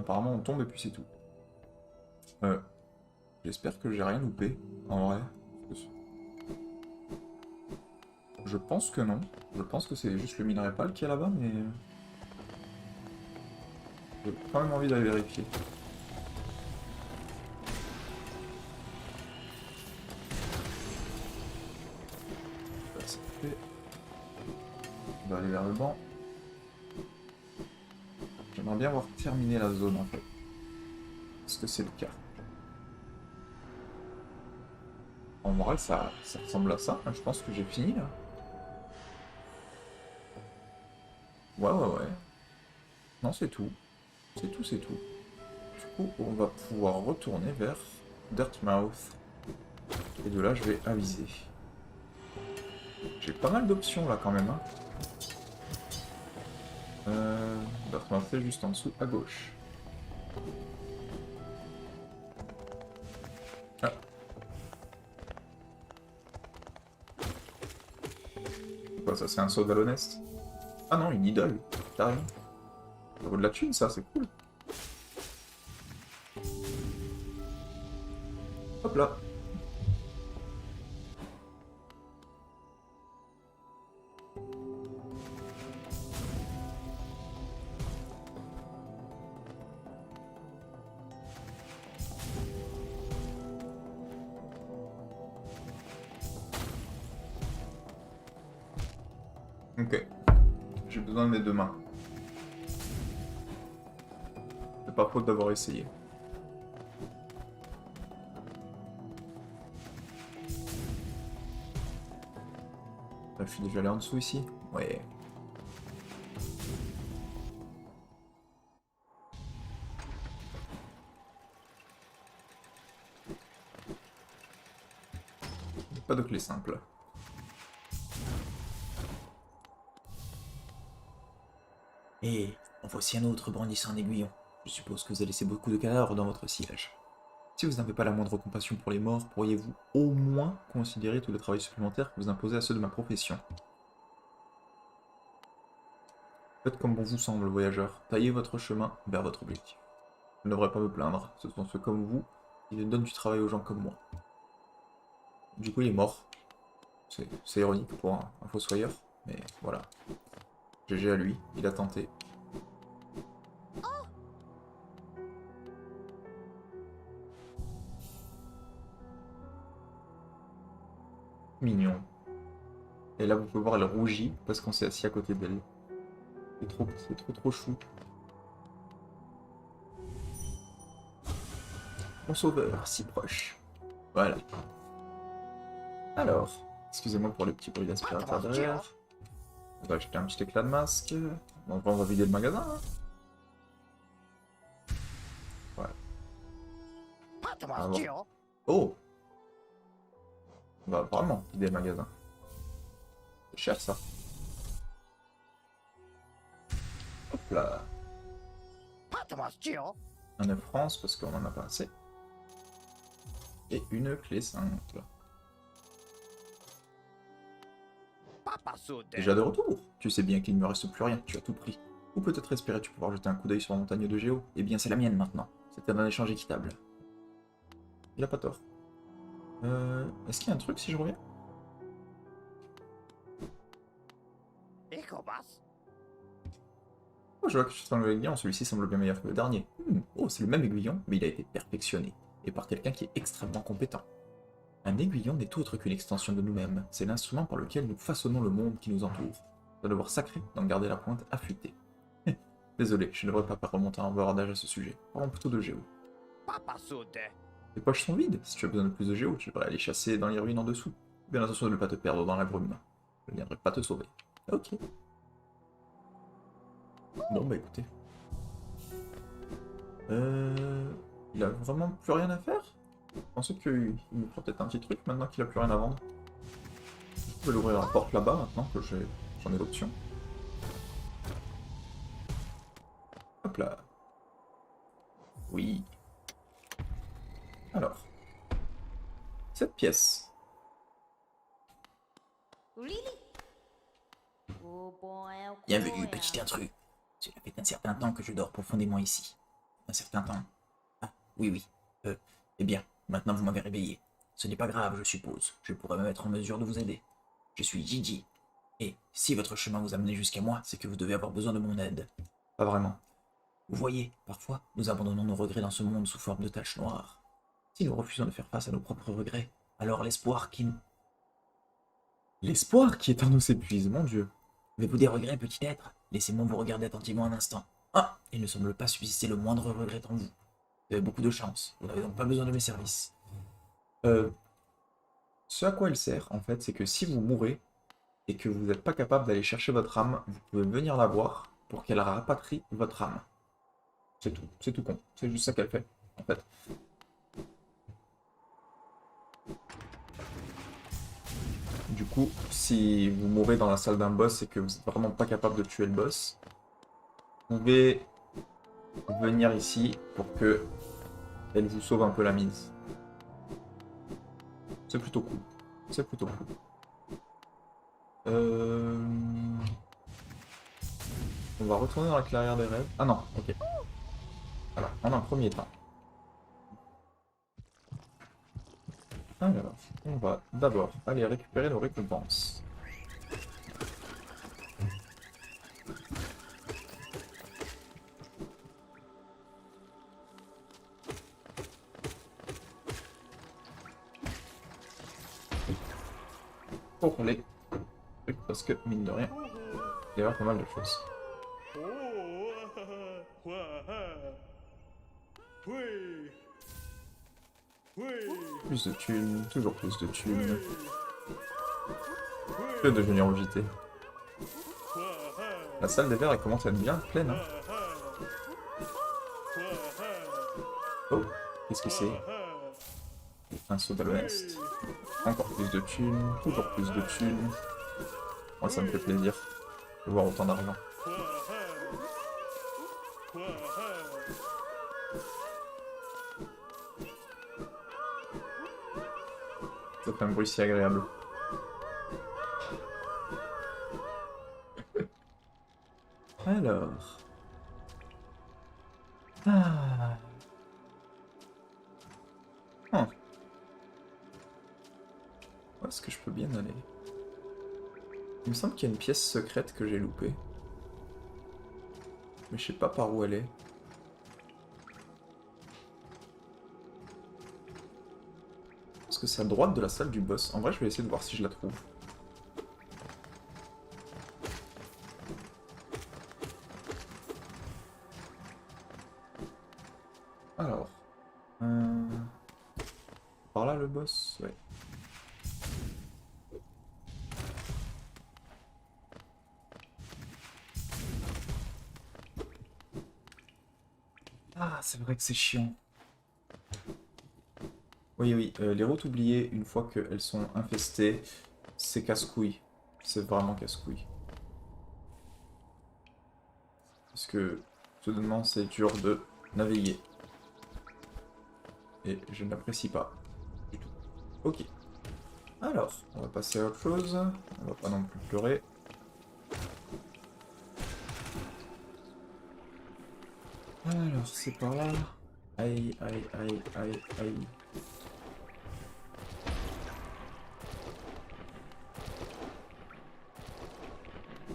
Apparemment, on tombe et puis c'est tout. J'espère que j'ai rien loupé, en vrai. Je pense que non. Je pense que c'est juste le minerai pâle qui est là-bas, mais... J'ai quand même envie d'aller vérifier. Ça, c'est fait. On va aller vers le banc. J'aimerais bien avoir terminé la zone, en fait. Est-ce que c'est le cas? En moral, ça ressemble à ça. Je pense que j'ai fini, là. Ouais, ouais, ouais. Non, c'est tout. C'est tout, c'est tout. Du coup, on va pouvoir retourner vers Dirtmouth. Et de là, je vais aviser. J'ai pas mal d'options, là, quand même. Hein. Dirtmouth, c'est juste en dessous, à gauche. Ah. Quoi, ça, c'est un saut d'Alonest? Ah non, une idole, carrément. Ça vaut de la thune, ça, c'est cool. Hop là. Ok. J'ai besoin de mes deux mains. C'est pas faute d'avoir essayé. Je suis déjà allé en dessous ici? Ouais. Pas de clé simple. Et en voici un autre brandissant un aiguillon. Je suppose que vous avez laissé beaucoup de cadavres dans votre sillage. Si vous n'avez pas la moindre compassion pour les morts, pourriez-vous au moins considérer tout le travail supplémentaire que vous imposez à ceux de ma profession? Faites comme bon vous semble, voyageur. Taillez votre chemin vers votre objectif. Je ne devrais pas me plaindre. Ce sont ceux comme vous qui donnent du travail aux gens comme moi. Du coup, il est mort. C'est ironique pour un fossoyeur, mais voilà. GG à lui, il a tenté. Mignon. Et là, vous pouvez voir, elle rougit parce qu'on s'est assis à côté d'elle. C'est trop chou. Mon sauveur, si proche. Voilà. Alors, excusez-moi pour le petit bruit d'aspirateur derrière. On va acheter un petit éclat de masque. On va vider le magasin. Hein. Ouais. On va voir. Oh! On va vraiment vider le magasin. C'est cher ça. Hop là. Un 9 France parce qu'on en a pas assez. Et une clé simple. Déjà de retour. Tu sais bien qu'il ne me reste plus rien, tu as tout pris. Ou peut-être espérais-tu pouvoir jeter un coup d'œil sur la montagne de Géo? Eh bien c'est la mienne maintenant. C'était un échange équitable. Il a pas tort. Est-ce qu'il y a un truc si je reviens? Oh, je vois que je suis dans l'aiguillon, celui-ci semble bien meilleur que le dernier. Oh, c'est le même aiguillon, mais il a été perfectionné. Et par quelqu'un qui est extrêmement compétent. Un aiguillon n'est autre qu'une extension de nous-mêmes. C'est l'instrument par lequel nous façonnons le monde qui nous entoure. C'est un devoir sacré d'en garder la pointe affûtée. Désolé, je ne devrais pas remonter en bavardage à ce sujet. Parlons plutôt de Géo. Les poches sont vides. Si tu as besoin de plus de Géo, tu devrais aller chasser dans les ruines en dessous. Bien attention de ne pas te perdre dans la brume. Je ne viendrai pas te sauver. Ok. Bon, bah écoutez. Il a vraiment plus rien à faire? Je pensais qu'il me ferait peut-être un petit truc maintenant qu'il a plus rien à vendre. Je vais l'ouvrir la porte là-bas maintenant que j'en ai l'option. Hop là. Oui. Alors. Cette pièce. Bienvenue, petit intrus. Cela fait un certain temps que je dors profondément ici. un certain temps. Ah, oui, oui. Eh bien, maintenant vous m'avez réveillé. Ce n'est pas grave, je suppose. Je pourrais me mettre en mesure de vous aider. Je suis Gigi. Et si votre chemin vous a mené jusqu'à moi, c'est que vous devez avoir besoin de mon aide. Pas vraiment. Vous voyez, parfois, nous abandonnons nos regrets dans ce monde sous forme de taches noires. Si nous refusons de faire face à nos propres regrets, alors l'espoir qui nous... L'espoir qui est en nous s'épuise, mon Dieu. Avez-vous des regrets, petit être? Laissez-moi vous regarder attentivement un instant. Ah, il ne semble pas subsister le moindre regret en vous. Vous avez beaucoup de chance. Vous n'avez donc pas besoin de mes services. Ce à quoi elle sert, en fait, c'est que si vous mourrez et que vous n'êtes pas capable d'aller chercher votre âme, vous pouvez venir la voir pour qu'elle rapatrie votre âme. C'est tout con. C'est juste ça qu'elle fait, en fait. Du coup, si vous mourrez dans la salle d'un boss et que vous n'êtes vraiment pas capable de tuer le boss, vous pouvez venir ici pour que elle vous sauve un peu la mise. C'est plutôt cool. C'est plutôt cool. On va retourner dans la clairière des rêves. Ah non, ok. Alors, en un premier temps. Alors, on va d'abord aller récupérer nos récompenses. Pour les trucs, parce que, mine de rien, il y a pas mal de choses. Plus de thunes, toujours plus de thunes. Je vais devenir invité. La salle des verres, elle commence à être bien pleine. Hein. Oh, qu'est-ce que c'est? Un soda l'ouest. Encore plus de thunes, toujours plus de thunes. Moi, ça me fait plaisir de voir autant d'argent. Ça fait un bruit si agréable. Alors... Ah... Huh. Où est-ce que je peux bien aller? Il me semble qu'il y a une pièce secrète que j'ai loupée. Mais je sais pas par où elle est. Parce que c'est à droite de la salle du boss. En vrai, je vais essayer de voir si je la trouve. Alors... Par là le boss? Ouais. Ah, c'est vrai que c'est chiant. Oui, oui, les routes oubliées, une fois qu'elles sont infestées, c'est casse-couille. C'est vraiment casse-couille. Parce que, soudainement, c'est dur de naviguer. Et je n'apprécie pas du tout. Ok. Alors, on va passer à autre chose. On va pas non plus pleurer. Alors, c'est par là. Aïe, aïe, aïe, aïe, aïe.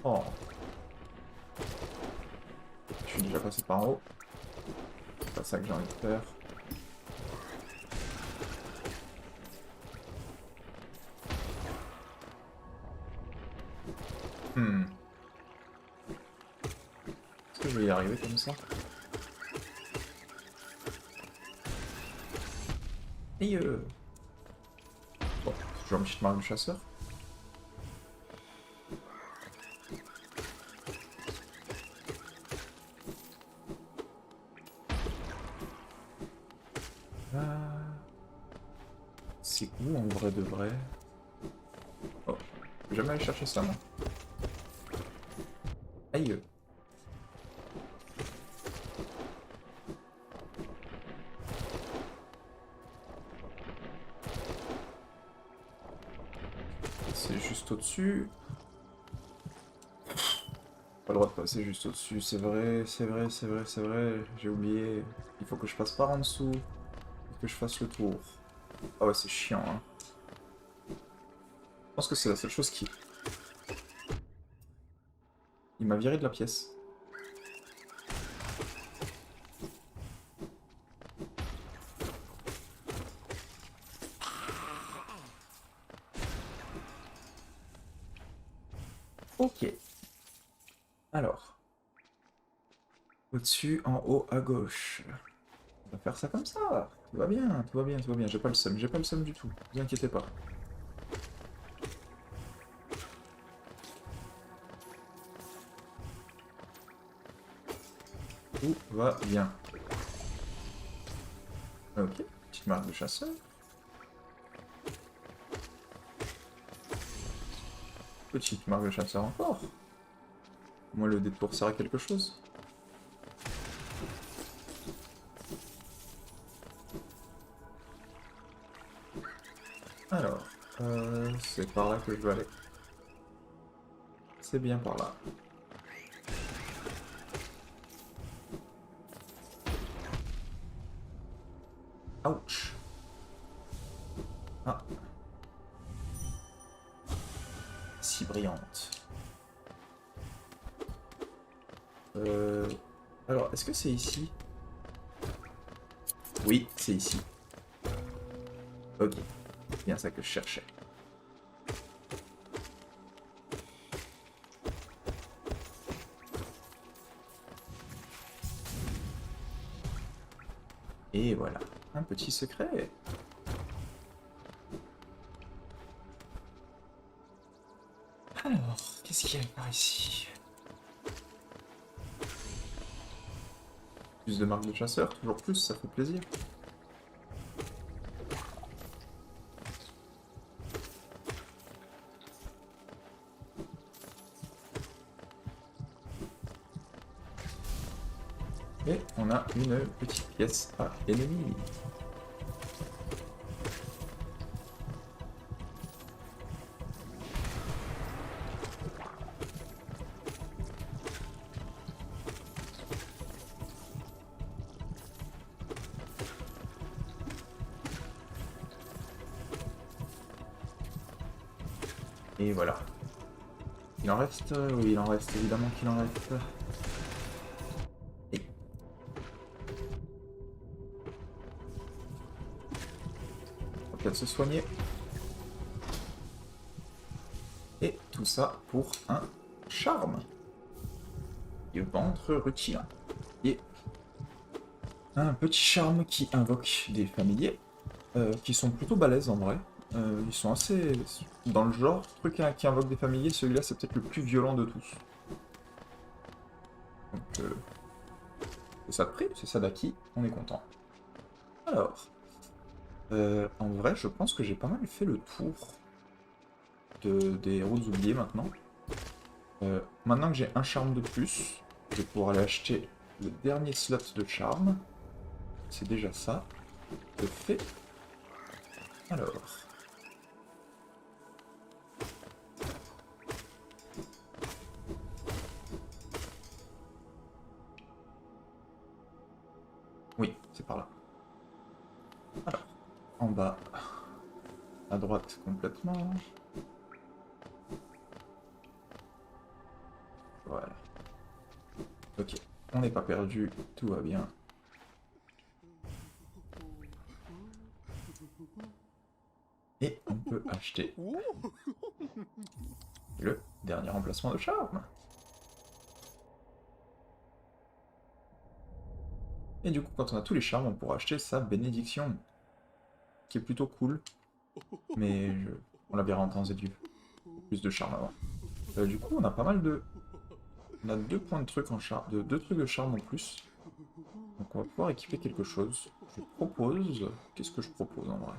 Oh. Je suis déjà passé par en haut. C'est pas ça que j'ai envie de faire. Est-ce que je vais y arriver comme ça? Et bon, toujours une petite marque de chasseur. C'est où en vrai de vrai? Oh, je vais jamais aller chercher ça, moi. Aïe. C'est juste au-dessus. Pas le droit de passer juste au-dessus, c'est vrai, c'est vrai, c'est vrai, c'est vrai, j'ai oublié. Il faut que je passe par en dessous et que je fasse le tour. Ah ouais, c'est chiant, hein. Je pense que c'est la seule chose qui... Il m'a viré de la pièce. Ok. Alors. Au-dessus, en haut, à gauche. On va faire ça comme ça. Tout va bien, tout va bien, tout va bien. J'ai pas le seum, j'ai pas le seum du tout. Ne vous inquiétez pas. Tout va bien. Ok, petite marque de chasseur. Petite marque de chasseur encore. Moi, le détour sert à quelque chose. Alors, c'est par là que je veux aller. C'est bien par là. Ouch. Ah. Si brillante. Alors, est-ce que c'est ici? Oui, c'est ici. Ok. C'est bien ça que je cherchais. Et voilà. Un petit secret. Alors, qu'est-ce qu'il y a par ici? Plus de marques de chasseur, toujours plus, ça fait plaisir. Et on a une petite pièce à ennemi. Et voilà. Il en reste? Oui, il en reste, évidemment qu'il en reste. Et... on va peut-être se soigner. Et tout ça pour un charme. Et ventre rutilant. Et un petit charme qui invoque des familiers, qui sont plutôt balèzes en vrai. Ils sont assez... dans le genre, truc qui invoque des familiers, celui-là c'est peut-être le plus violent de tous. Donc, c'est ça de prix, c'est ça d'acquis, on est content. Alors, en vrai, je pense que j'ai pas mal fait le tour des routes oubliées maintenant. Maintenant que j'ai un charme de plus, je vais pouvoir aller acheter le dernier slot de charme. C'est déjà ça. De fait. Alors. Oui, c'est par là. Alors, en bas, à droite complètement. Voilà. Ok, on n'est pas perdu, tout va bien. Et on peut acheter le dernier emplacement de charme. Et du coup, quand on a tous les charmes, on pourra acheter sa bénédiction. Qui est plutôt cool. Mais on la verra en temps et lieu. Plus de charme avant. Du coup, on a pas mal de... on a 2 points de trucs en charme, deux trucs de charme en plus. Donc on va pouvoir équiper quelque chose. Je propose... qu'est-ce que je propose en vrai?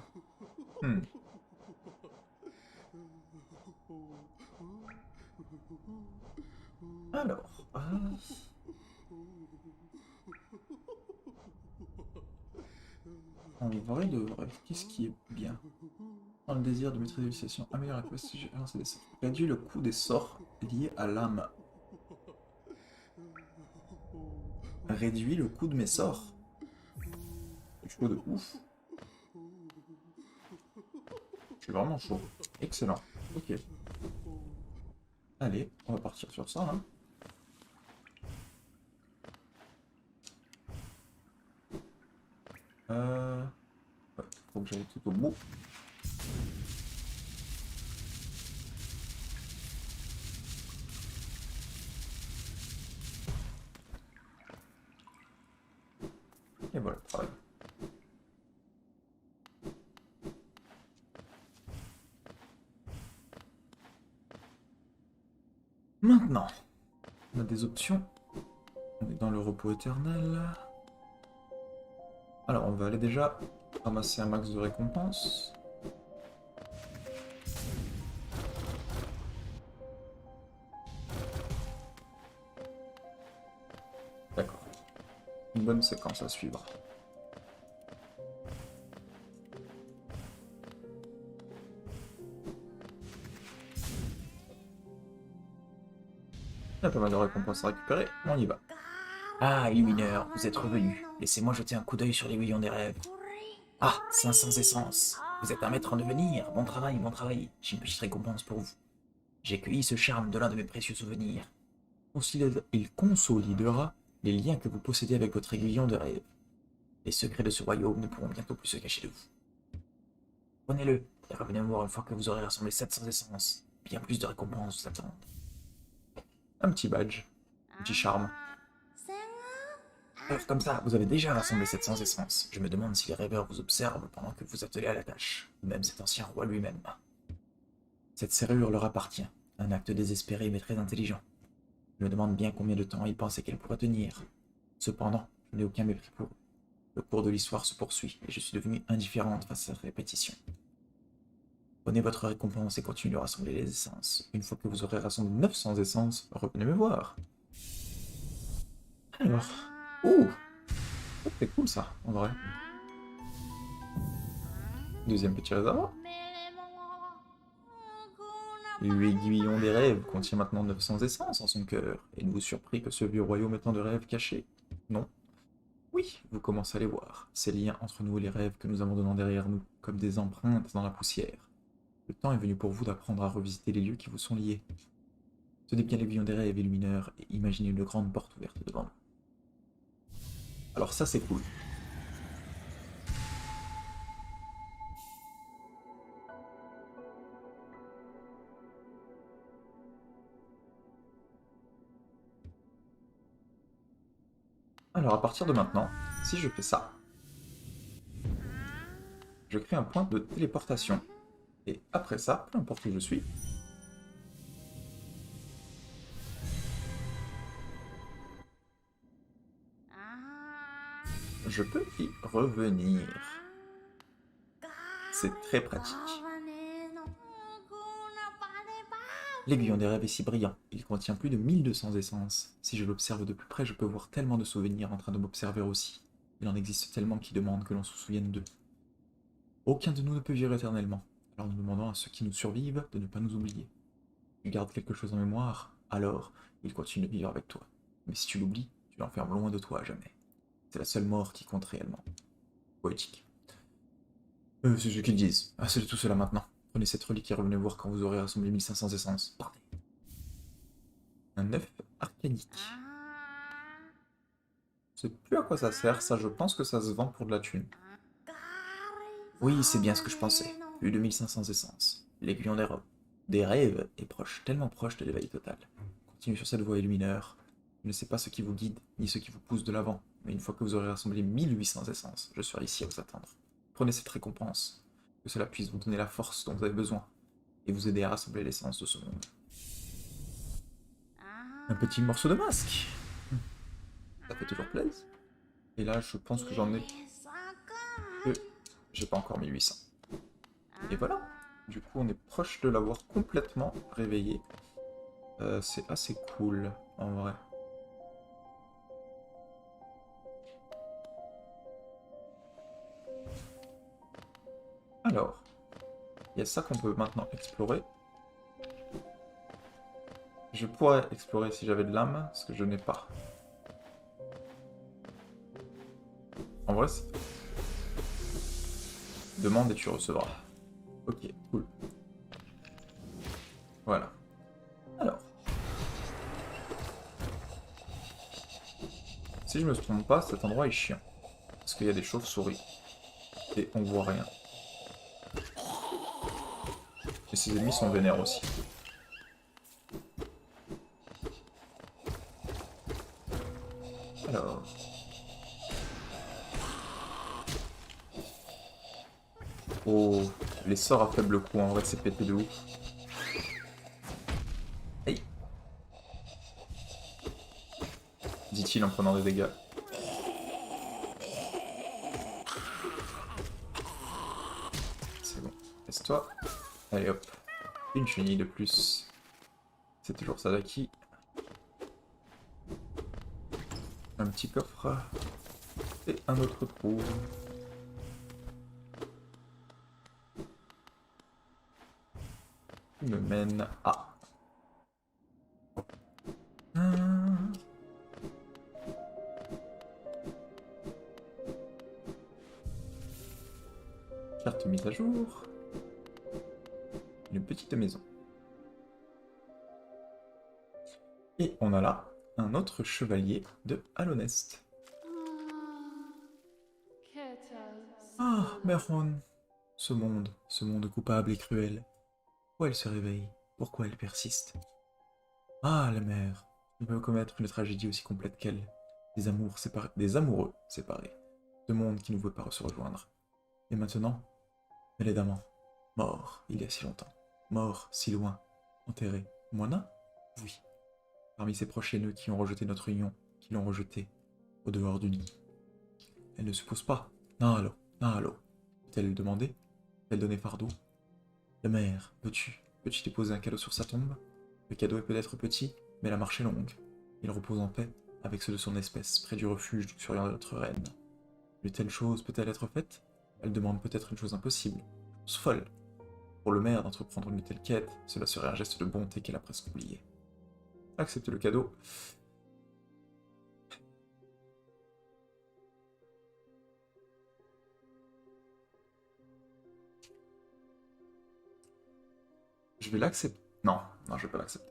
Alors... en vrai de vrai, qu'est-ce qui est bien? Dans le désir de maîtriser l'utilisation, améliore la prestige, réduit le coût des sorts liés à l'âme. réduit le coût de mes sorts. C'est chaud de ouf. Je suis vraiment chaud. Excellent. Ok. Allez, on va partir sur ça. Hein. Ouais, faut que j'aille tout au bout. Et voilà le travail. Maintenant, on a des options. On est dans le repos éternel. Alors, on va aller déjà ramasser un max de récompenses. D'accord. Une bonne séquence à suivre. Il y a pas mal de récompenses à récupérer, on y va. Ah, Illumineur, vous êtes revenu. Laissez-moi jeter un coup d'œil sur l'aiguillon des rêves. Ah, 500 essences. Vous êtes un maître en devenir. Bon travail, bon travail. J'ai une petite récompense pour vous. J'ai cueilli ce charme de l'un de mes précieux souvenirs. Il consolidera les liens que vous possédez avec votre aiguillon de rêve. Les secrets de ce royaume ne pourront bientôt plus se cacher de vous. Prenez-le et revenez me voir une fois que vous aurez rassemblé 700 essences. Bien plus de récompenses vous attendent. Un petit badge, un petit charme. Alors comme ça, vous avez déjà rassemblé 700 essences. Je me demande si les rêveurs vous observent pendant que vous attelez à la tâche. Ou même cet ancien roi lui-même. Cette serrure leur appartient. Un acte désespéré mais très intelligent. Je me demande bien combien de temps il pensait qu'elle pourrait tenir. Cependant, je n'ai aucun mépris pour eux. Le cours de l'histoire se poursuit et je suis devenue indifférente face à cette répétition. Prenez votre récompense et continuez de rassembler les essences. Une fois que vous aurez rassemblé 900 essences, revenez me voir. Alors... Ouh, c'est cool ça, en vrai. Deuxième petit réservoir. L'aiguillon des rêves contient maintenant 900 essences en son cœur. Êtes-vous surpris que ce vieux royaume ait tant de rêves cachés? Non. Oui, vous commencez à les voir. Ces liens entre nous et les rêves que nous abandonnons derrière nous, comme des empreintes dans la poussière. Le temps est venu pour vous d'apprendre à revisiter les lieux qui vous sont liés. Tenez bien l'aiguillon des rêves, illumineurs, et imaginez une grande porte ouverte devant vous. Alors ça c'est cool. Alors à partir de maintenant, si je fais ça, je crée un point de téléportation. Et après ça, peu importe où je suis, je peux y revenir. C'est très pratique. L'aiguillon des rêves est si brillant, il contient plus de 1200 essences. Si je l'observe de plus près, je peux voir tellement de souvenirs en train de m'observer aussi. Il en existe tellement qui demandent que l'on se souvienne d'eux. Aucun de nous ne peut vivre éternellement, alors nous demandons à ceux qui nous survivent de ne pas nous oublier. Tu gardes quelque chose en mémoire, alors il continue de vivre avec toi. Mais si tu l'oublies, tu l'enfermes loin de toi à jamais. C'est la seule mort qui compte réellement. Poétique. C'est ce qu'ils disent. Assez de tout cela maintenant. Prenez cette relique et revenez voir quand vous aurez rassemblé 1500 essences. Partez. Un œuf arcanique. Je sais plus à quoi ça sert, ça je pense que ça se vend pour de la thune. Oui, c'est bien ce que je pensais. Plus de 1500 essences. L'aiguillon des rêves est proche, tellement proche de l'éveil total. Continuez sur cette voie illumineur. Je ne sais pas ce qui vous guide, ni ce qui vous pousse de l'avant, mais une fois que vous aurez rassemblé 1800 essences, je serai ici à vous attendre. Prenez cette récompense, que cela puisse vous donner la force dont vous avez besoin, et vous aider à rassembler l'essence de ce monde. Un petit morceau de masque. Ça fait toujours plaisir. Et là, je pense que j'en ai... J'ai pas encore 1800. Et voilà. Du coup, on est proche de l'avoir complètement réveillé. C'est assez cool, en vrai. Alors, il y a ça qu'on peut maintenant explorer. Je pourrais explorer si j'avais de l'âme, ce que je n'ai pas. En vrai, demande et tu recevras. Ok, cool. Voilà. Alors. Si je me trompe pas, cet endroit est chiant. Parce qu'il y a des chauves-souris. Et on voit rien. Et ses ennemis sont vénères aussi. Alors... Oh, les sorts à faible coût, en vrai c'est pété de ouf. Hey, dit-il en prenant des dégâts. C'est bon, laisse-toi. Allez hop, une chenille de plus. C'est toujours ça d'acquis. Un petit coffre. Et un autre trou. Il me mène à... Carte mise à jour. Une petite maison. Et on a là un autre chevalier de Halonest. Ah, Merhon. Ce monde coupable et cruel. Pourquoi elle se réveille? Pourquoi elle persiste? Ah, la mère. Il peut commettre une tragédie aussi complète qu'elle. Des amours séparés, des amoureux séparés. Deux mondes qui ne pouvaient pas se rejoindre. Et maintenant, elle est d'amant. Mort, il y a si longtemps. Mort, si loin. Enterré. Moina? Oui. Parmi ses proches haineux qui ont rejeté notre union, qui l'ont rejetée, au dehors du nid. Elle ne se pose pas. Nahalo, Nahalo. Peut-elle demander? Peut-elle donner fardeau? La mère, peux-tu déposer un cadeau sur sa tombe? Le cadeau est peut-être petit, mais la marche est longue. Il repose en paix, avec ceux de son espèce, près du refuge du surveillant de notre reine. Une telle chose peut-elle être faite? Elle demande peut-être une chose impossible, une chose folle. Pour le maire d'entreprendre une telle quête, cela serait un geste de bonté qu'elle a presque oublié. Accepter le cadeau. Je vais l'accepter. Non, non, je vais pas l'accepter.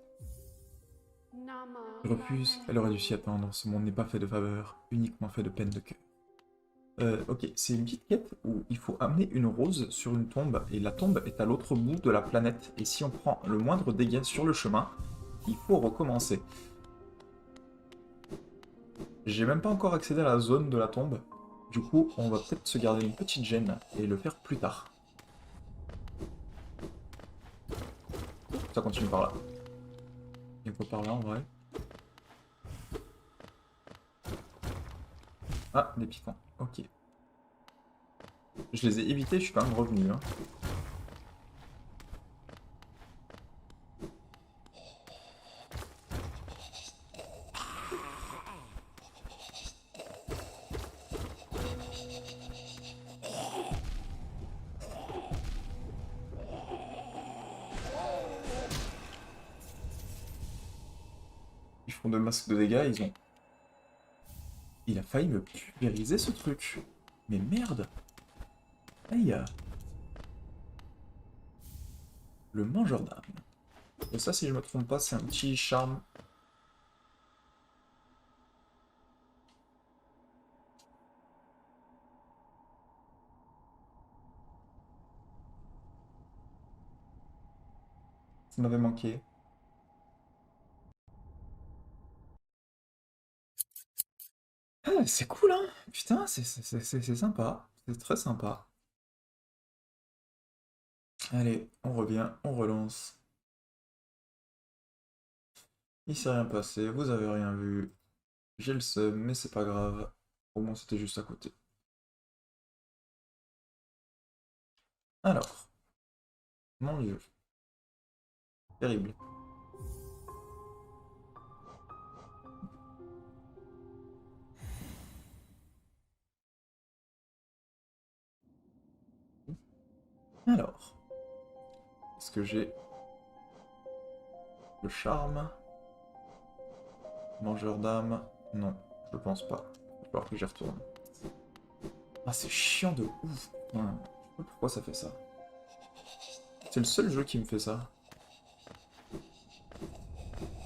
Je refuse, elle aurait dû s'y attendre. Ce monde n'est pas fait de faveurs, uniquement fait de peine de cœur. Ok, c'est une petite quête où il faut amener une rose sur une tombe, et la tombe est à l'autre bout de la planète. Et si on prend le moindre dégât sur le chemin, il faut recommencer. J'ai même pas encore accédé à la zone de la tombe. Du coup, on va peut-être se garder une petite gêne et le faire plus tard. Ça continue par là. Il faut par là en vrai. Ah, des piquants. Ok. Je les ai évités, je suis quand même revenu. Hein. Ils font 2 masques de dégâts, ils ont... Il a failli me pulvériser ce truc. Mais merde. Aïe. Le mangeur d'âme. Et ça, si je me trompe pas, c'est un petit charme. Ça m'avait manqué. Ah, c'est cool, hein. Putain, c'est sympa. C'est très sympa. Allez, on revient, on relance. Il s'est rien passé, vous avez rien vu. J'ai le seum, mais c'est pas grave. Au moins, c'était juste à côté. Alors, mon dieu. Terrible. Alors, est-ce que j'ai le charme? Mangeur d'âme? Non, je pense pas. Il va falloir que j'y retourne. Ah, c'est chiant de ouf. Ouais, je sais pas pourquoi ça fait ça. C'est le seul jeu qui me fait ça.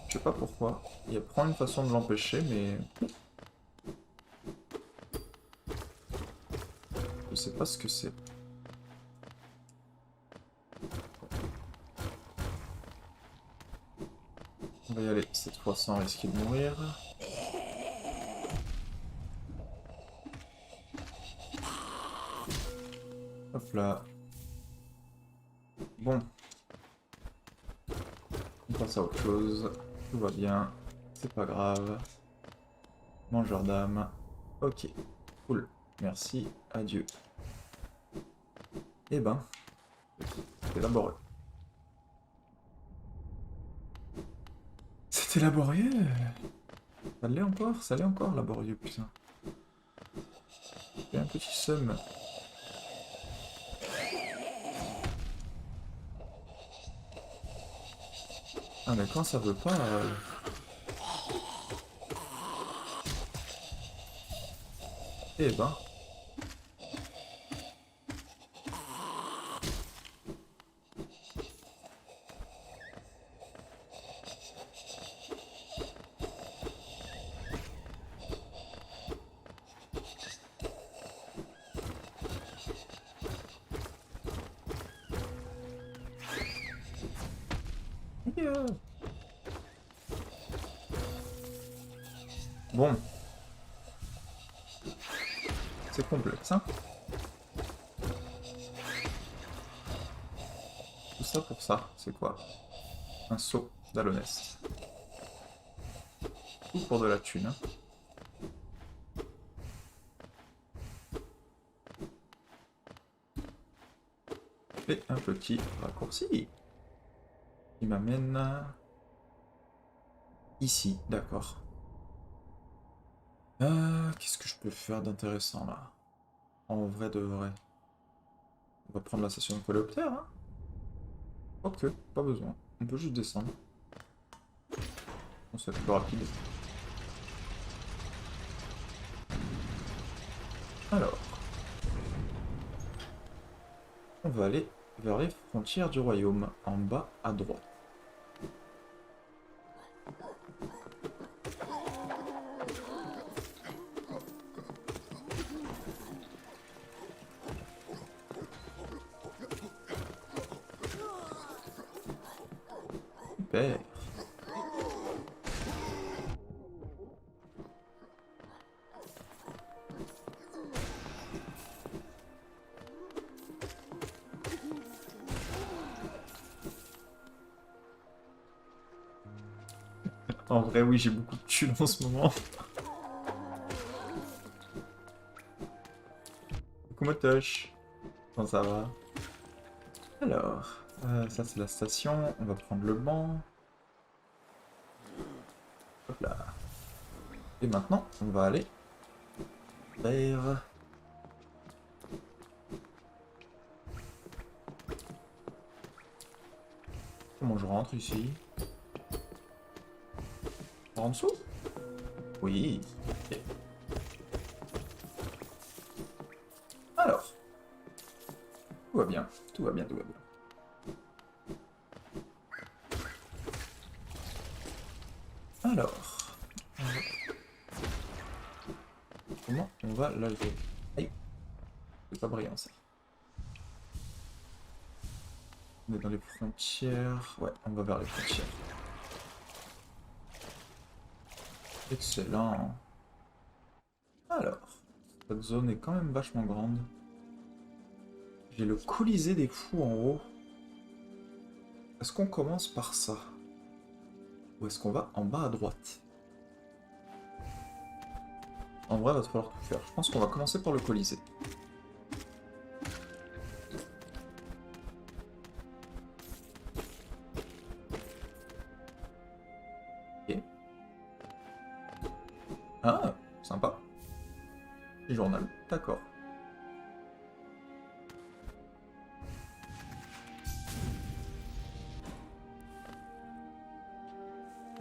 Je sais pas pourquoi. Il y a probablement une façon de l'empêcher, mais... Je sais pas ce que c'est. On va y aller cette fois sans risquer de mourir. Hop là. Bon. On passe à autre chose. Tout va bien. C'est pas grave. Mangeur d'âme. Ok. Cool. Merci. Adieu. Eh ben. C'était laborieux. C'était laborieux. Ça l'est encore. Ça l'est encore laborieux, putain. J'ai un petit seum. Ah mais quand ça veut pas... Eh ben... Yeah. Bon. C'est complexe, hein. Tout ça pour ça, c'est quoi? Un seau d'Alonest. Tout pour de la thune, hein. Et un petit raccourci qui m'amène ici, d'accord. Qu'est-ce que je peux faire d'intéressant là? En vrai de vrai. On va prendre la station de coléoptère, hein? Ok, pas besoin. On peut juste descendre. On c'est plus rapide. Alors. On va aller vers les frontières du royaume, en bas à droite. Super. En vrai, oui, j'ai beaucoup de thunes en ce moment. Coucou Motoche. Comment ça va? Alors, ça c'est la station. On va prendre le banc. Hop là. Et maintenant, on va aller vers... Comment je rentre ici? En dessous? Oui. Ok. Alors. Tout va bien. Tout va bien, tout va bien. Alors. Comment on va l'allumer? Aïe. C'est pas brillant ça. On est dans les frontières. Ouais, on va vers les frontières. Excellent. Alors, cette zone est quand même vachement grande. J'ai le Colisée des Fous en haut. Est-ce qu'on commence par ça? Ou est-ce qu'on va en bas à droite? En vrai, il va falloir tout faire. Je pense qu'on va commencer par le Colisée. Ok. Ah, sympa. Petit journal, d'accord.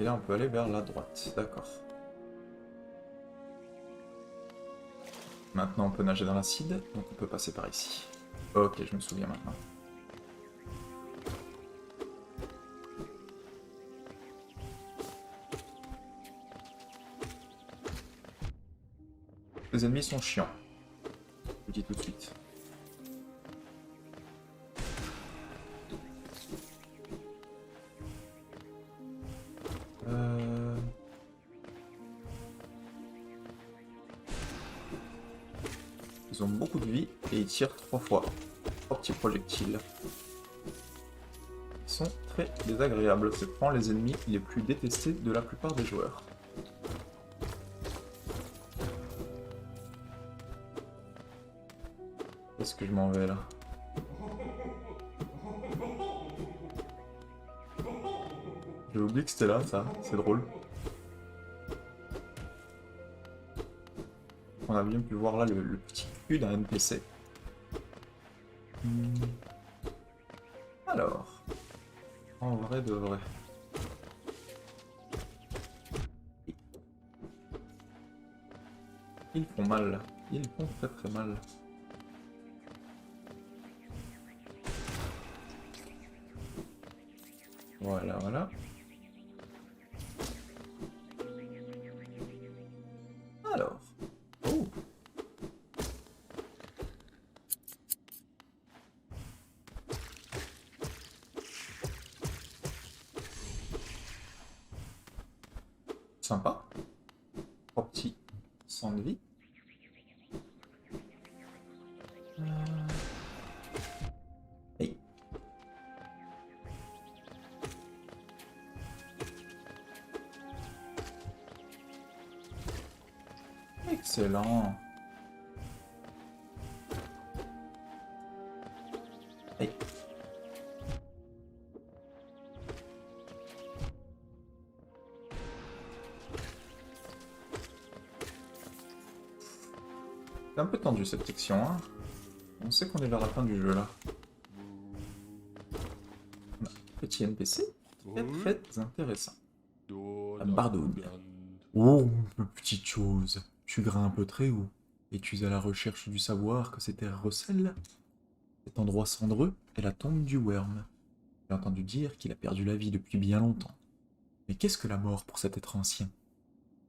Et là, on peut aller vers la droite, d'accord. Maintenant, on peut nager dans l'acide, donc on peut passer par ici. Ok, je me souviens maintenant. Les ennemis sont chiants. Je vous le dis tout de suite. Ils ont beaucoup de vie et ils tirent 3 fois. 3 petits projectiles. Ils sont très désagréables. C'est probablement les ennemis les plus détestés de la plupart des joueurs. Est-ce que je m'en vais là? J'ai oublié que c'était là, ça. C'est drôle. On a bien pu voir là le petit cul d'un NPC. Alors, en vrai de vrai. Ils font mal. Ils font très très mal. Voilà, voilà. Alors. Oh. Sympa. 3 petits 100 de vie. Hey. Excellent. Hey. C'est un peu tendu cette section, hein. On sait qu'on est vers la fin du jeu là. Petit NPC, très très intéressant. La bardouille. Oh, petite chose. Tu grimpes un peu très haut. Es-tu à la recherche du savoir que ces terres recèlent? Cet endroit cendreux est la tombe du Worm. J'ai entendu dire qu'il a perdu la vie depuis bien longtemps. Mais qu'est-ce que la mort pour cet être ancien?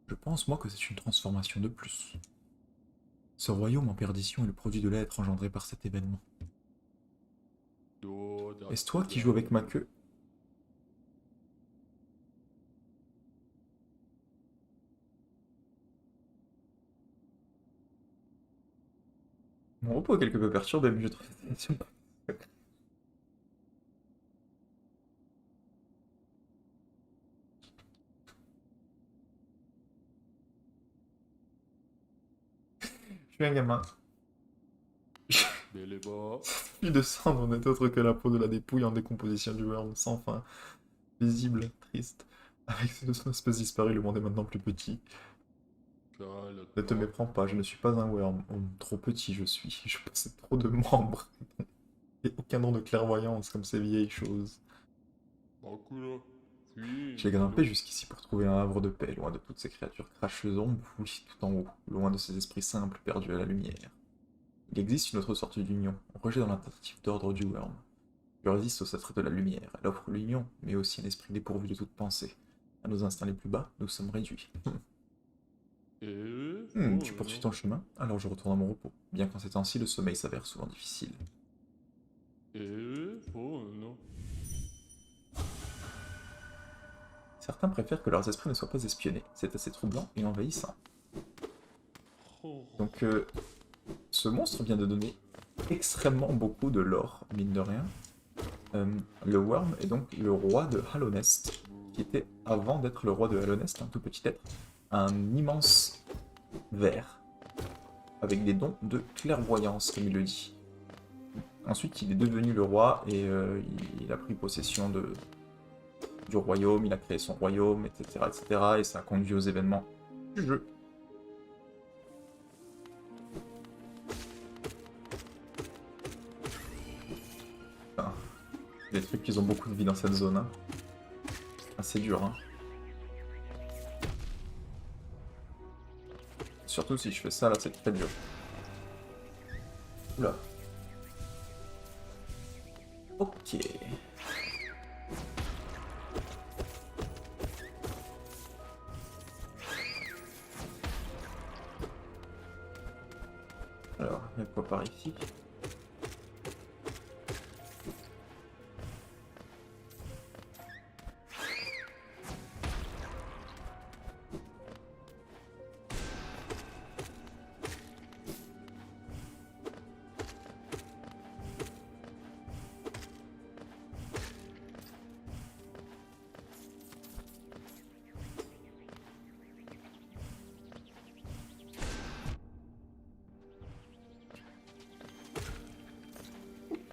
Je pense, moi, que c'est une transformation de plus. Ce royaume en perdition est le produit de l'être engendré par cet événement. Est-ce toi qui joues avec ma queue? Mon repos est quelque peu perturbé, mais je trouve cette sélection. Je suis un gamin. Plus de cendre n'est autre que la peau de la dépouille en décomposition du worm, sans fin, visible, triste. Avec son espèce disparue, le monde est maintenant plus petit. Ne te méprends pas, je ne suis pas un worm. Oh, trop petit je suis, je possède trop de membres. Et aucun don de clairvoyance comme ces vieilles choses. J'ai grimpé jusqu'ici pour trouver un havre de paix, loin de toutes ces créatures cracheuses ombres, oui, tout en haut, loin de ces esprits simples perdus à la lumière. Il existe une autre sorte d'union, rejet dans la tentative d'ordre du worm. Je résiste au sacre de la lumière, elle offre l'union, mais aussi un esprit dépourvu de toute pensée. À nos instincts les plus bas, nous sommes réduits. Tu poursuis ton chemin, alors je retourne à mon repos, bien qu'en ces temps-ci le sommeil s'avère souvent difficile. Certains préfèrent que leurs esprits ne soient pas espionnés, c'est assez troublant et envahissant. Donc ce monstre vient de donner extrêmement beaucoup de lore, mine de rien. Le Worm est donc le roi de Halonest, qui était, avant d'être le roi de Halonest, un tout petit être, un immense ver, avec des dons de clairvoyance, comme il le dit. Ensuite, il est devenu le roi et il a pris possession du royaume, il a créé son royaume, etc., etc., et ça a conduit aux événements du jeu. Enfin, des trucs qui ont beaucoup de vie dans cette zone. Hein. Assez dur, hein. Surtout si je fais ça, là, c'est très dur. Oula. Ok. Alors, il y a quoi par ici?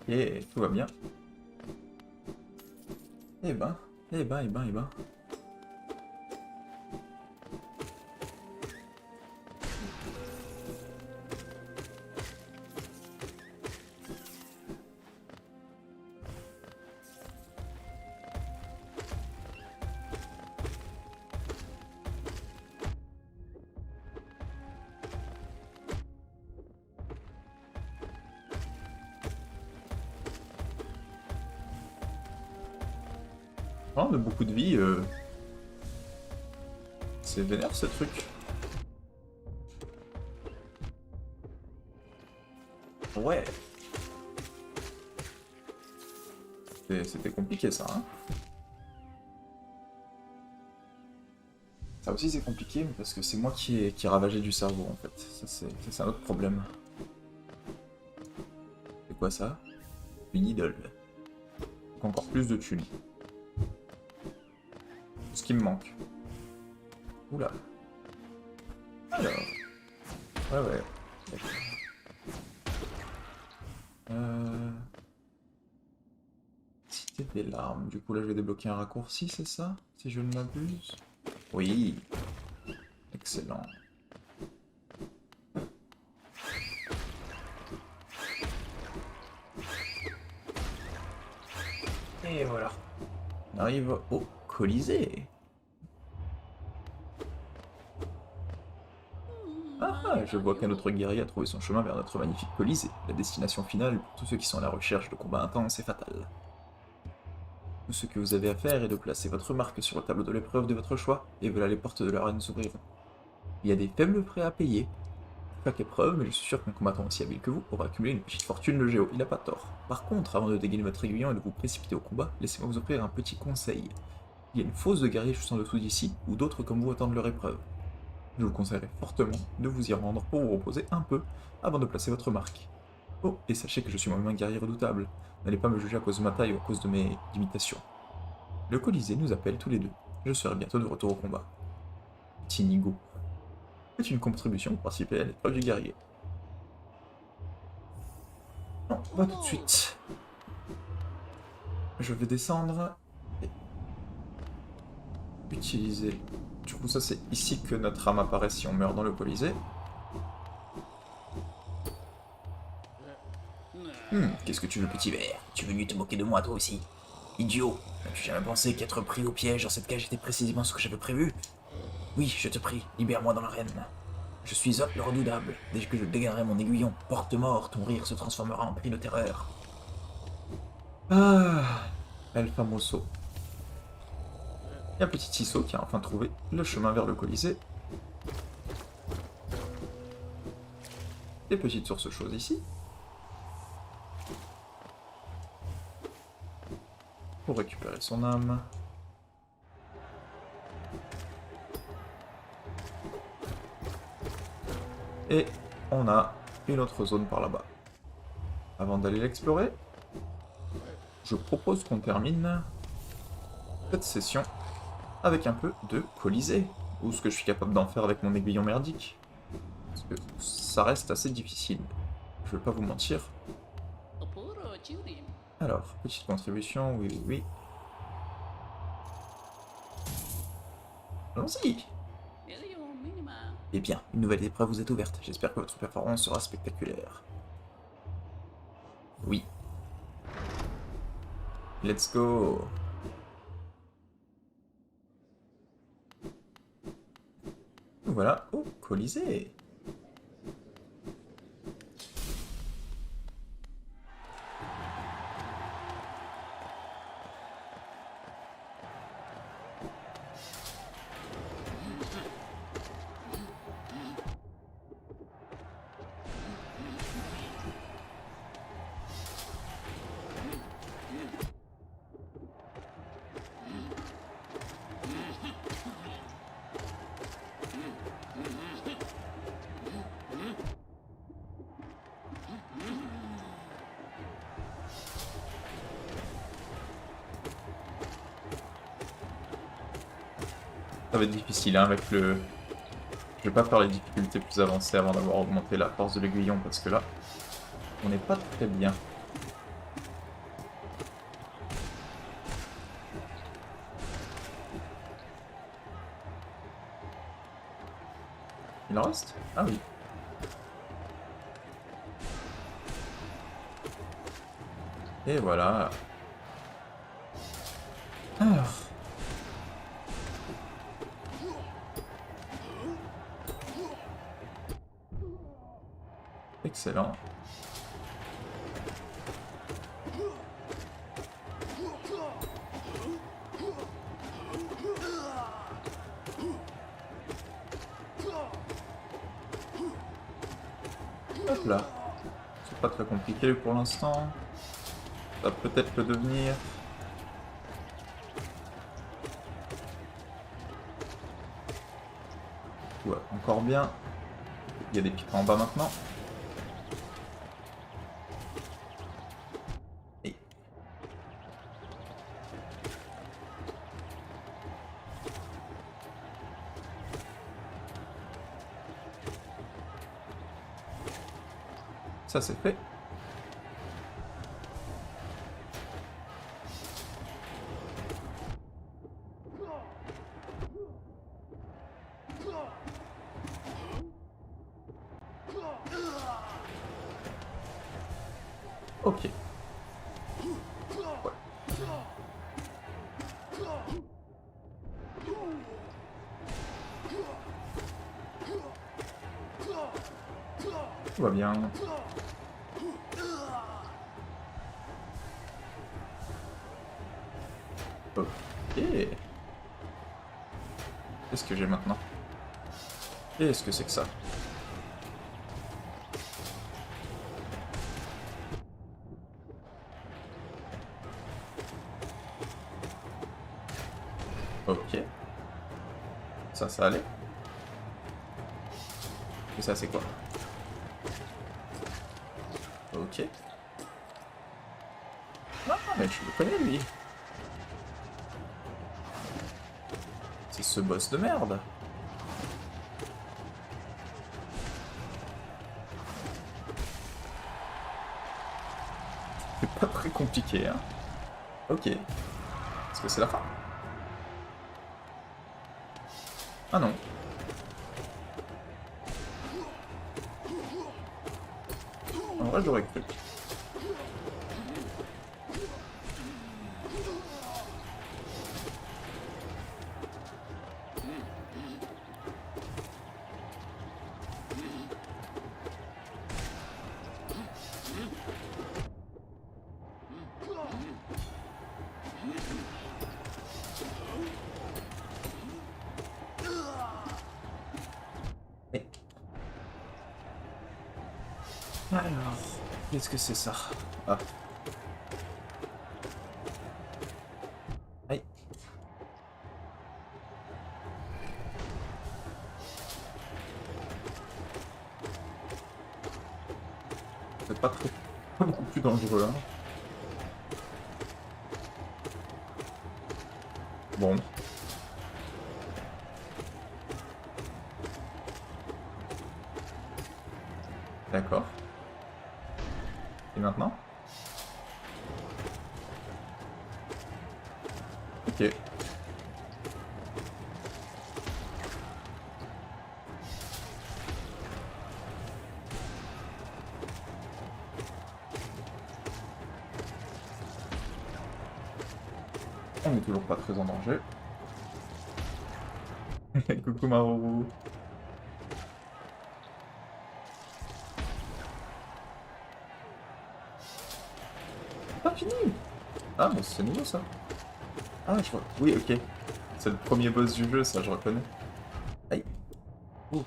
Et tout va bien. Eh ben, eh ben, eh ben, eh ben. On a beaucoup de vie. C'est vénère ce truc. Ouais. C'était compliqué ça, hein. Ça aussi c'est compliqué parce que c'est moi qui ai ravagé du cerveau en fait. Ça c'est un autre problème. C'est quoi ça? Une idole. Donc encore plus de thunes. Ce qui me manque. Oula. Alors. Ouais ouais. D'accord. Cité des larmes. Du coup là je vais débloquer un raccourci, c'est ça? Si je ne m'abuse. Oui. Excellent. Et voilà. On arrive au Colisée. Ah, je vois qu'un autre guerrier a trouvé son chemin vers notre magnifique Colisée, la destination finale pour tous ceux qui sont à la recherche de combats intenses et fatals. Tout ce que vous avez à faire est de placer votre marque sur le tableau de l'épreuve de votre choix, et voilà les portes de l'arène s'ouvriront. Il y a des faibles frais à payer. Chaque épreuve, mais je suis sûr qu'un combattant aussi habile que vous pourra accumuler une petite fortune de géo, il n'a pas tort. Par contre, avant de dégainer votre aiguillon et de vous précipiter au combat, laissez-moi vous offrir un petit conseil. Il y a une fosse de guerriers juste en dessous d'ici, où d'autres comme vous attendent leur épreuve. Je vous conseillerais fortement de vous y rendre pour vous reposer un peu avant de placer votre marque. Oh, et sachez que je suis moi-même un guerrier redoutable. N'allez pas me juger à cause de ma taille ou à cause de mes limitations. Le Colisée nous appelle tous les deux. Je serai bientôt de retour au combat. Petit Nigo. C'est une contribution pour participer à l'épreuve du guerrier. Non, on va tout de suite. Je vais descendre et utiliser. Du coup, ça c'est ici que notre âme apparaît si on meurt dans le Colisée. Qu'est-ce que tu veux, petit verre? Tu es venu te moquer de moi, toi aussi? Idiot! N'as-tu jamais pensé qu'être pris au piège dans cette cage était précisément ce que j'avais prévu? Oui, je te prie, libère-moi dans l'arène. Je suis Zop le redoutable. Dès que je dégainerai mon aiguillon, porte-mort, ton rire se transformera en cri de terreur. Ah, El Famoso. Il y a un petit Tissot qui a enfin trouvé le chemin vers le Colisée. Des petites sources chaudes ici. Pour récupérer son âme. Et on a une autre zone par là-bas. Avant d'aller l'explorer, je propose qu'on termine cette session avec un peu de Colisée, ou ce que je suis capable d'en faire avec mon aiguillon merdique. Parce que ça reste assez difficile, je vais pas vous mentir. Alors, petite contribution, oui, oui, oui. Allons-y! Eh bien, une nouvelle épreuve vous est ouverte. J'espère que votre performance sera spectaculaire. Oui. Let's go! Voilà, au Colisée! Ça va être difficile hein, avec le... Je vais pas faire les difficultés plus avancées avant d'avoir augmenté la force de l'aiguillon parce que là, on n'est pas très bien. Il en reste? Ah oui. Et voilà. Alors. Excellent. Hop là. C'est pas très compliqué pour l'instant. Ça va peut-être le devenir. Ouais, encore bien. Il y a des pics en bas maintenant. Et... ça c'est fait. Ok. Ouais. Tout va bien. Ok. Qu'est-ce que j'ai maintenant? Qu'est-ce que c'est que ça? Ok. Ça allait. Et ça, c'est quoi? Ok. Ah, mais je le connais, lui. C'est ce boss de merde. C'est pas très compliqué, hein. Ok. Est-ce que c'est la fin? Ah non. En vrai, j'aurais cru. Alors, qu'est-ce que c'est ça? Ah. Aïe. C'est pas trop... pas beaucoup plus dangereux, hein. Bon. D'accord. Et maintenant? Ok. On n'est toujours pas très en danger. Coucou Maroru. Pas fini. Ah bon, c'est nouveau ça. Ah je vois. Oui, ok. C'est le premier boss du jeu, ça je reconnais. Aïe. Ouh.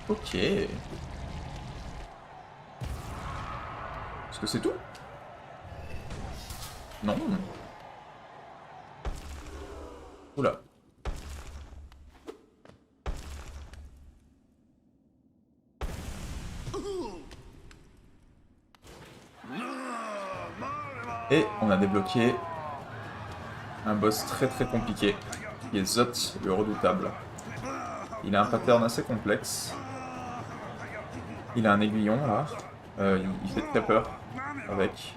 Ok. Est-ce que c'est tout? Non. Oula. Et on a débloqué un boss très très compliqué, qui est Zot, le redoutable. Il a un pattern assez complexe. Il a un aiguillon là. Il fait très peur avec.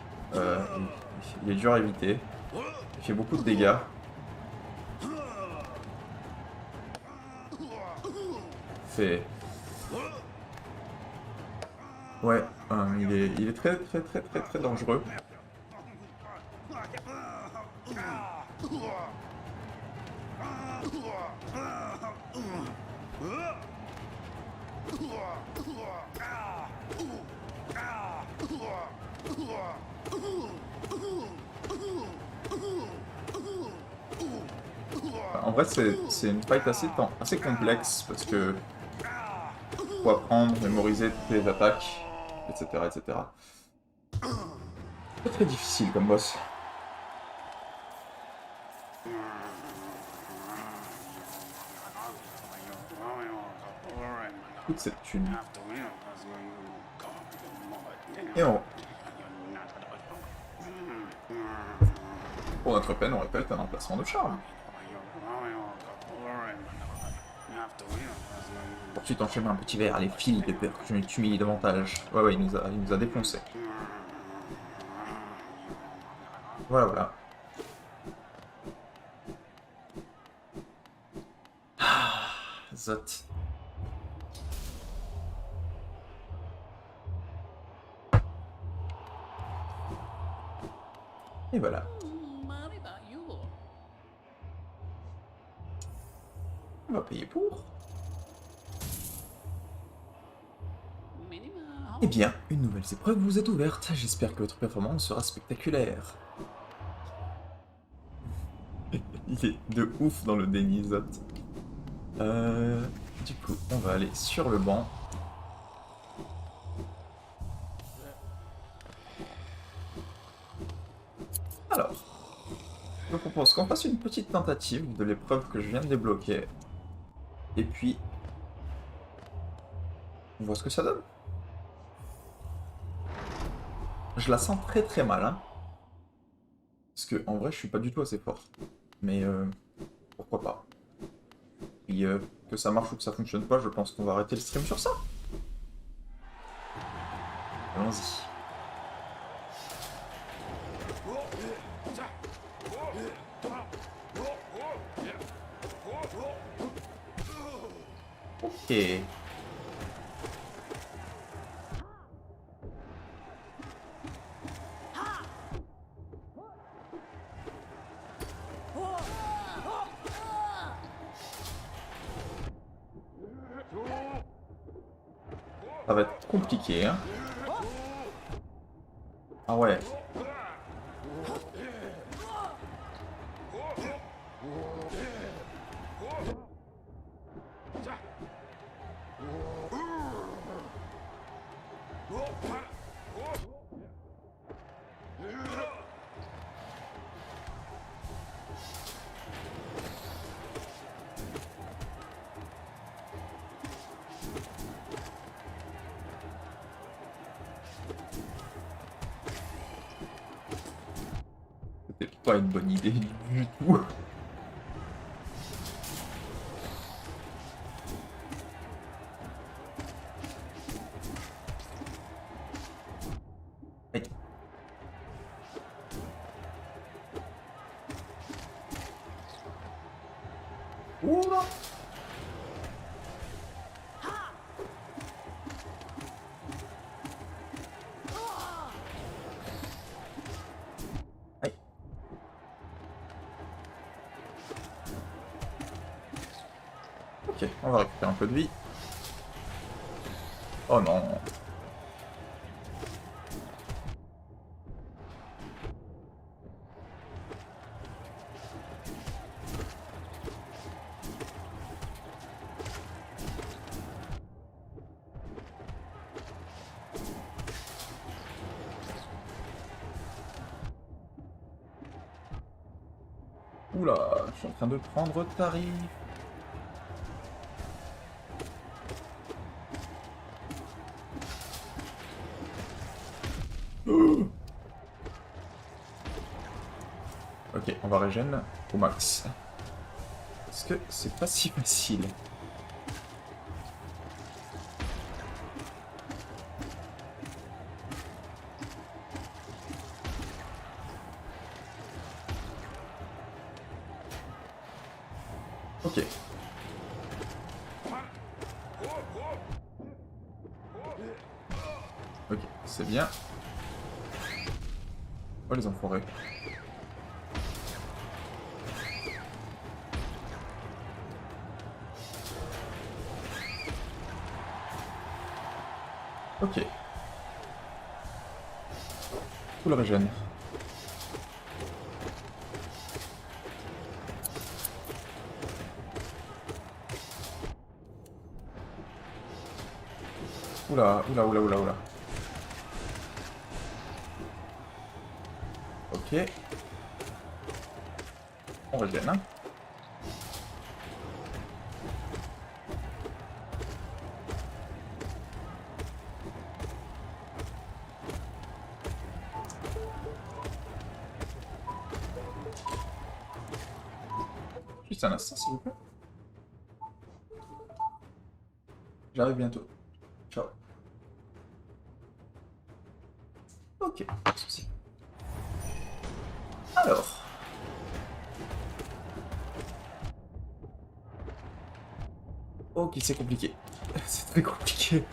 Il est dur à éviter. Il fait beaucoup de dégâts. C'est... Ouais, il est très très très très très dangereux. En vrai, c'est une fight assez complexe parce que faut apprendre, mémoriser toutes les attaques, etc. etc. C'est très difficile comme boss. Toute cette thune. Et pour notre peine, on répète un emplacement de charme. Ensuite, enchaîne un petit verre, les fils de peur que je ne t'humilie davantage. Ouais, il nous a défoncé. Voilà. Zot. Et voilà. On va payer pour. Eh bien, une nouvelle épreuve vous est ouverte. J'espère que votre performance sera spectaculaire. Il est de ouf dans le déni, Zot. Du coup, on va aller sur le banc. Alors, je vous propose qu'on fasse une petite tentative de l'épreuve que je viens de débloquer. Et puis, on voit ce que ça donne. Je la sens très très mal, hein. Parce que en vrai, je suis pas du tout assez fort. Mais pourquoi pas. Puis que ça marche ou que ça fonctionne pas, je pense qu'on va arrêter le stream sur ça. Allons-y. Ok. Ça va être compliqué, hein. Ah ouais. C'était pas une bonne idée du tout. Aïe. Oula. Aïe. Ok, on va récupérer un peu de vie. Oh non. Oula, je suis en train de prendre tarif. Ok, on va régène au max. Parce que c'est pas si facile. Ok. Ok, c'est bien. Oh les enfoirés. Ok. Full régène. Oula, oula, oula, oula, oula. Ok. On régène, hein. Juste un instant, s'il vous plaît. J'arrive bientôt. Ciao. Ok, pas de soucis. Alors. Ok, c'est compliqué. C'est très compliqué.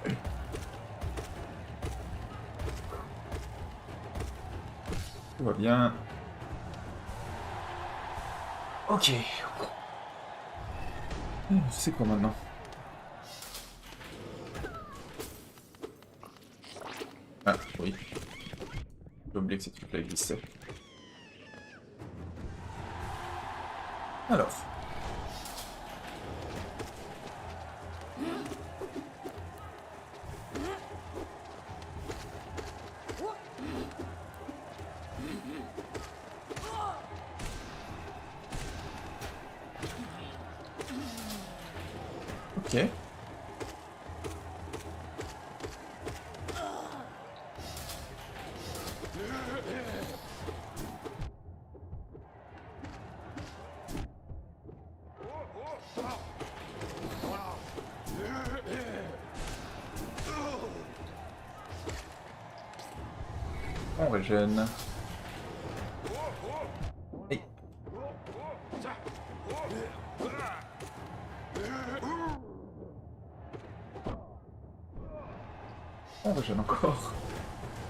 Tout va bien. Ok. C'est quoi maintenant? Ah, oui. J'ai oublié que ces trucs-là existaient. Alors. Ok. On régène. Hey. On régène encore.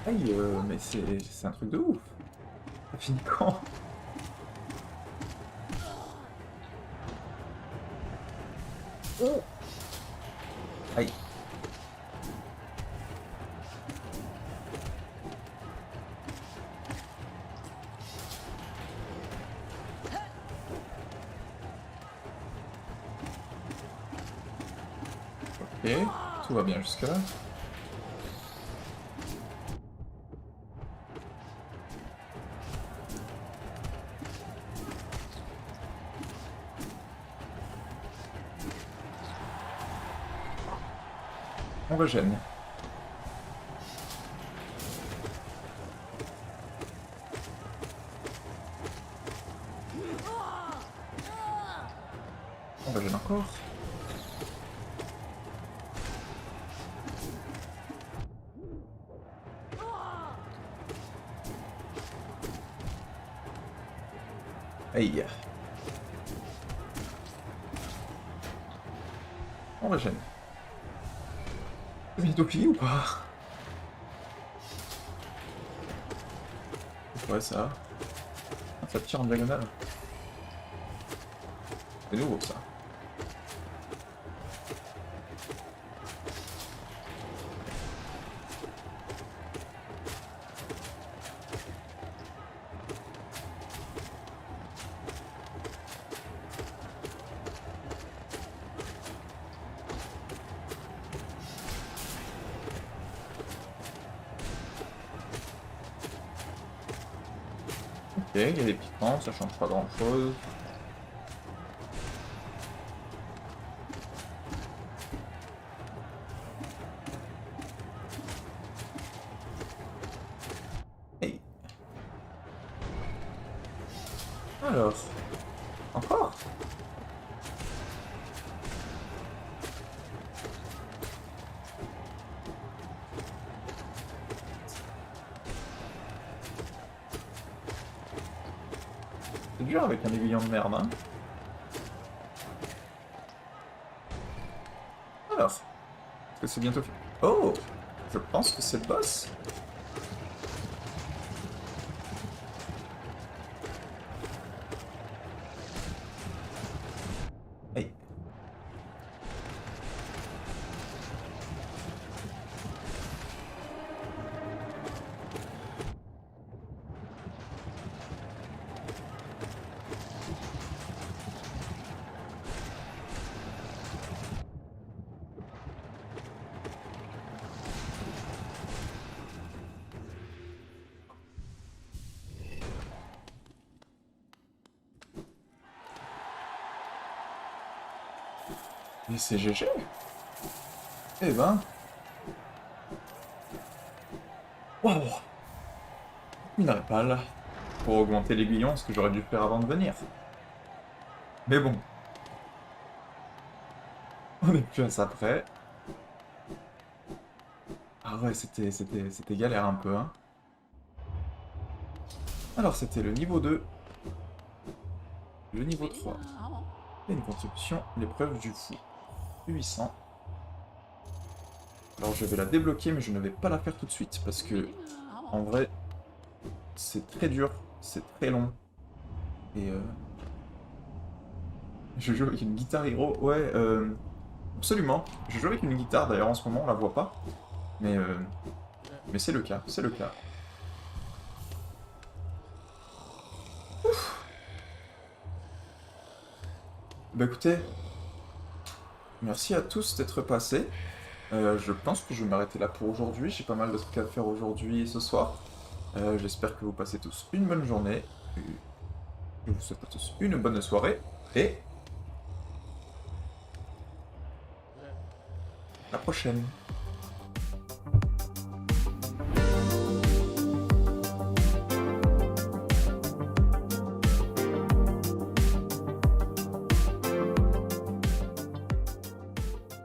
Aïe, mais c'est un truc de ouf. Ça finit quand? Oh. Aïe. Ok, tout va bien jusque-là. On régène. On régène encore. Aïe. On régène. C'est bientôt fini ou pas? Ouais, ça. Ah, ça tire en diagonale. C'est nouveau ça. Ok, il y a des piquants, ça change pas grand chose. Hey. Alors. Encore? C'est dur avec un aiguillon de merde, hein. Alors. Est-ce que c'est bientôt fait? Oh! Je pense que c'est le boss. Hey. Et c'est GG. Eh ben. Waouh. Minerai-Pal. Pour augmenter l'aiguillon, ce que j'aurais dû faire avant de venir. Mais bon. On est plus à ça près. Ah ouais, c'était galère un peu, hein. Alors, c'était le niveau 2. Le niveau 3. Et une contribution, l'épreuve du fou. 800. Alors, je vais la débloquer, mais je ne vais pas la faire tout de suite, parce que, en vrai, c'est très dur, c'est très long. Et je joue avec une guitare hero, ouais, absolument. Je joue avec une guitare, d'ailleurs, en ce moment, on la voit pas. Mais c'est le cas, c'est le cas. Ouf. Bah écoutez, merci à tous d'être passés. Je pense que je vais m'arrêter là pour aujourd'hui. J'ai pas mal de trucs à faire aujourd'hui et ce soir. J'espère que vous passez tous une bonne journée. Je vous souhaite à tous une bonne soirée. Et à la prochaine.